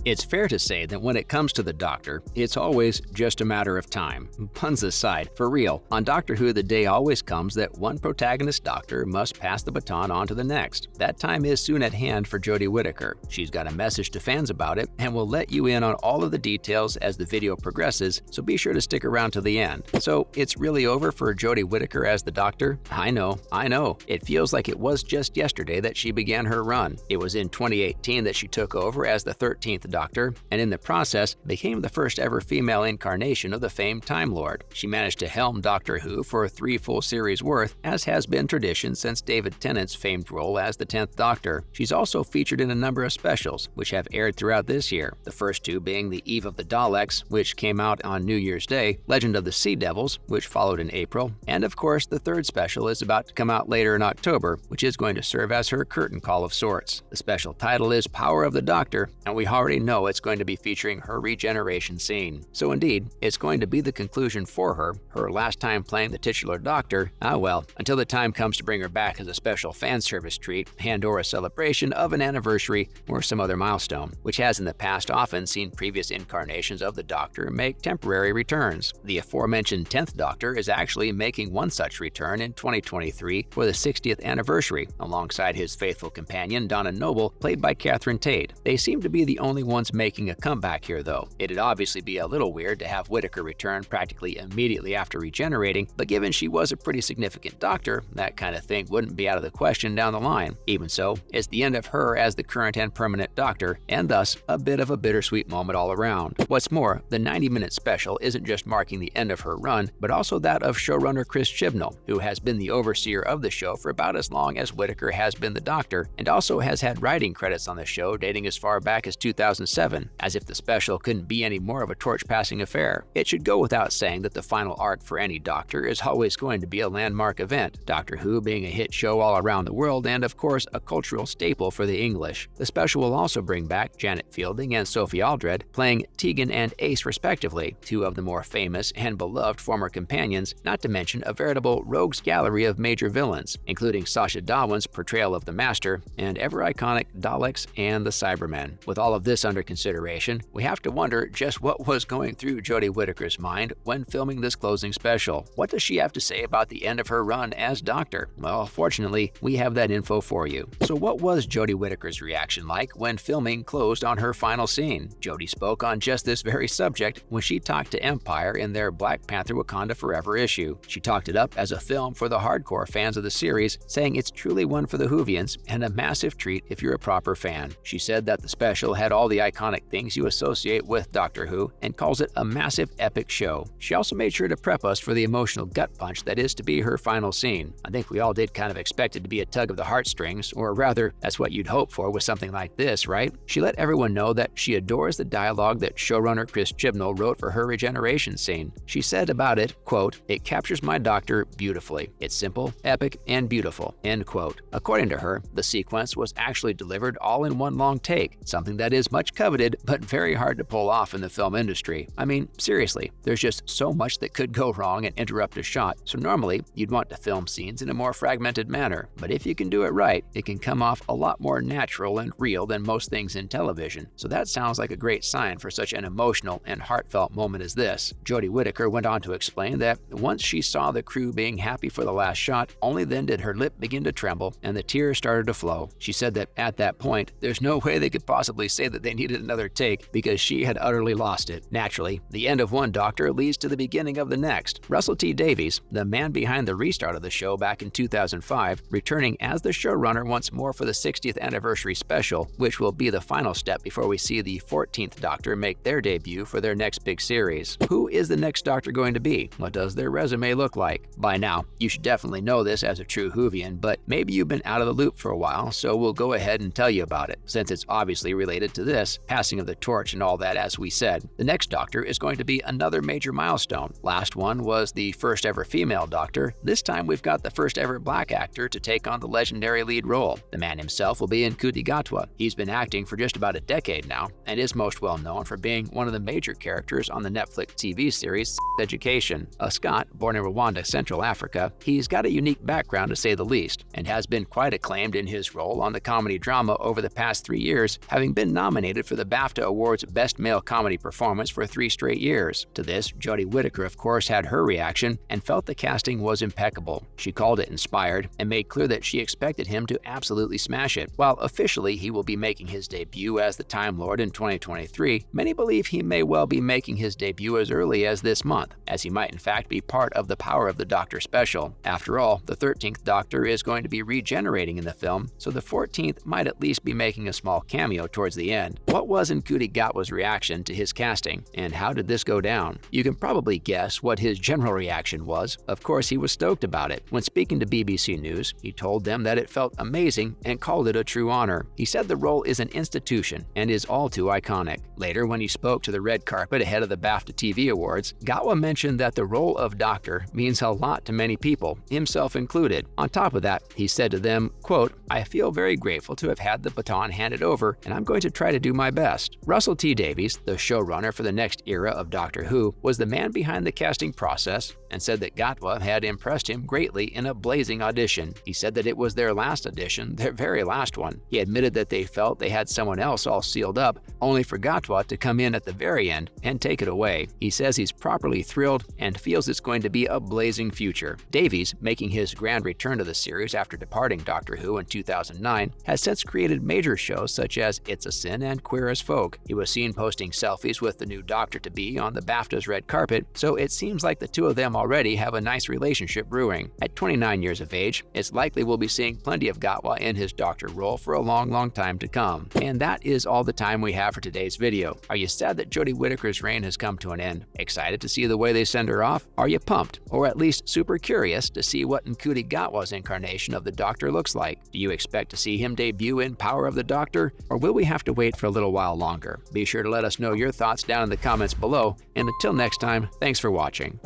It's fair to say that when it comes to the Doctor, it's always just a matter of time. Puns aside, for real, on Doctor Who the day always comes that one protagonist Doctor must pass the baton on to the next. That time is soon at hand for Jodie Whittaker. She's got a message to fans about it and will let you in on all of the details as the video progresses, so be sure to stick around to the end. So it's really over for Jodie Whittaker as the Doctor? I know. It feels like it was just yesterday that she began her run. It was in 2018 that she took over as the 13th Doctor, and in the process became the first ever female incarnation of the famed Time Lord. She managed to helm Doctor Who for 3 full series worth, as has been tradition since David Tennant's famed role as the 10th Doctor. She's also featured in a number of specials, which have aired throughout this year, the first 2 being The Eve of the Daleks, which came out on New Year's Day, Legend of the Sea Devils, which followed in April, and of course the 3rd special is about to come out later in October, which is going to serve as her curtain call of sorts. The special title is Power of the Doctor, and we already know it's going to be featuring her regeneration scene. So indeed, it's going to be the conclusion for her last time playing the titular Doctor, until the time comes to bring her back as a special fan service treat and/or a celebration of an anniversary or some other milestone, which has in the past often seen previous incarnations of the Doctor make temporary returns. The aforementioned 10th Doctor is actually making one such return in 2023 for the 60th anniversary, alongside his faithful companion Donna Noble, played by Catherine Tate. They seem to be the only ones making a comeback here though. It'd obviously be a little weird to have Whittaker return practically immediately after regenerating, but given she was a pretty significant Doctor, that kind of thing wouldn't be out of the question down the line. Even so, it's the end of her as the current and permanent Doctor, and thus a bit of a bittersweet moment all around. What's more, the 90-minute special isn't just marking the end of her run, but also that of showrunner Chris Chibnall, who has been the overseer of the show for about as long as Whittaker has been the Doctor, and also has had writing credits on the show dating as far back as 2007, as if the special couldn't be any more of a torch-passing affair. It should go without saying that the final arc for any Doctor is always going to be a landmark event, Doctor Who being a hit show all around the world and of course a cultural staple for the English. The special will also bring back Janet Fielding and Sophie Aldred, playing Tegan and Ace respectively, 2 of the more famous and beloved former companions, not to mention a veritable rogues gallery of major villains, including Sacha Dhawan's portrayal of the Master, and ever-iconic Daleks and the Cybermen. With all of this under consideration, we have to wonder just what was going through Jodie Whittaker's mind when filming this closing special. What does she have to say about the end of her run as Doctor? Well, fortunately, we have that info for you. So what was Jodie Whittaker's reaction like when filming closed on her final scene? Jodie spoke on just this very subject when she talked to Empire in their Black Panther Wakanda Forever issue. She talked it up as a film for the hardcore fans of the series, saying it's truly one for the Whovians and a massive treat if you're a proper fan. She said that the special had all the iconic things you associate with Doctor Who and calls it a massive epic show. She also made sure to prep us for the emotional gut punch that is to be her final scene. I think we all did kind of expect it to be a tug of the heartstrings, or rather, that's what you'd hope for with something like this, right? She let everyone know that she adores the dialogue that showrunner Chris Chibnall wrote for her regeneration scene. She said about it, quote, "It captures my Doctor beautifully. It's simple, epic, and beautiful," end quote. According to her, the sequence was actually delivered all in one long take, something that is much coveted but very hard to pull off in the film industry. I mean, seriously, there's just so much that could go wrong and interrupt a shot, so normally you'd want to film scenes in a more fragmented manner, but if you can do it right, it can come off a lot more natural and real than most things in television. So that sounds like a great sign for such an emotional and heartfelt moment as this. Jodie Whittaker went on to explain that once she saw the crew being happy for the last shot, only then did her lip begin to tremble and the tears started to flow. She said that at that point, there's no way they could possibly say that they needed another take because she had utterly lost it. Naturally, the end of one Doctor leads to the beginning of the next. Russell T. Davies, the man behind the restart of the show back in 2005, returning as the showrunner once more for the 60th anniversary special, which will be the final step before we see the 14th Doctor make their debut for their next big series. Who is the next Doctor going to be? What does their resume look like? By now, you should definitely know this as a true Whovian, but maybe you've been out of the loop for a while, so we'll go ahead and tell you about it, since it's obviously related to this, passing of the torch and all that as we said. The next Doctor is going to be another major milestone. Last one was the first ever female Doctor. This time we've got the first ever black actor to take on the legendary lead role. The man himself will be in Ncuti Gatwa. He's been acting for just about a decade now, and is most well known for being one of the major characters on the Netflix TV series Education. A Scot born in Rwanda, Central Africa, he's got a unique background to say the least, and has been quite acclaimed in his role on the comedy drama over the past 3 years, having been nominated nominated for the BAFTA Awards Best Male Comedy Performance for 3 straight years. To this, Jodie Whittaker, of course, had her reaction and felt the casting was impeccable. She called it inspired and made clear that she expected him to absolutely smash it. While officially he will be making his debut as the Time Lord in 2023, many believe he may well be making his debut as early as this month, as he might in fact be part of the Power of the Doctor special. After all, the 13th Doctor is going to be regenerating in the film, so the 14th might at least be making a small cameo towards the end. What was Ncuti Gatwa's reaction to his casting, and how did this go down? You can probably guess what his general reaction was. Of course, he was stoked about it. When speaking to BBC News, he told them that it felt amazing and called it a true honor. He said the role is an institution and is all too iconic. Later, when he spoke to the red carpet ahead of the BAFTA TV Awards, Gatwa mentioned that the role of Doctor means a lot to many people, himself included. On top of that, he said to them, quote, "I feel very grateful to have had the baton handed over, and I'm going to try to do my best." Russell T Davies, the showrunner for the next era of Doctor Who, was the man behind the casting process and said that Gatwa had impressed him greatly in a blazing audition. He said that it was their last audition, their very last one. He admitted that they felt they had someone else all sealed up, only for Gatwa to come in at the very end and take it away. He says he's properly thrilled and feels it's going to be a blazing future. Davies, making his grand return to the series after departing Doctor Who in 2009, has since created major shows such as It's a Sin and Queer as Folk. He was seen posting selfies with the new Doctor-to-be on the BAFTA's red carpet, so it seems like the two of them already have a nice relationship brewing. At 29 years of age, it's likely we'll be seeing plenty of Gatwa in his Doctor role for a long time to come. And that is all the time we have for today's video. Are you sad that Jodie Whittaker's reign has come to an end? Excited to see the way they send her off? Are you pumped, or at least super curious to see what Ncuti Gatwa's incarnation of the Doctor looks like? Do you expect to see him debut in Power of the Doctor, or will we have to wait for a little while longer? Be sure to let us know your thoughts down in the comments below, and until next time, thanks for watching.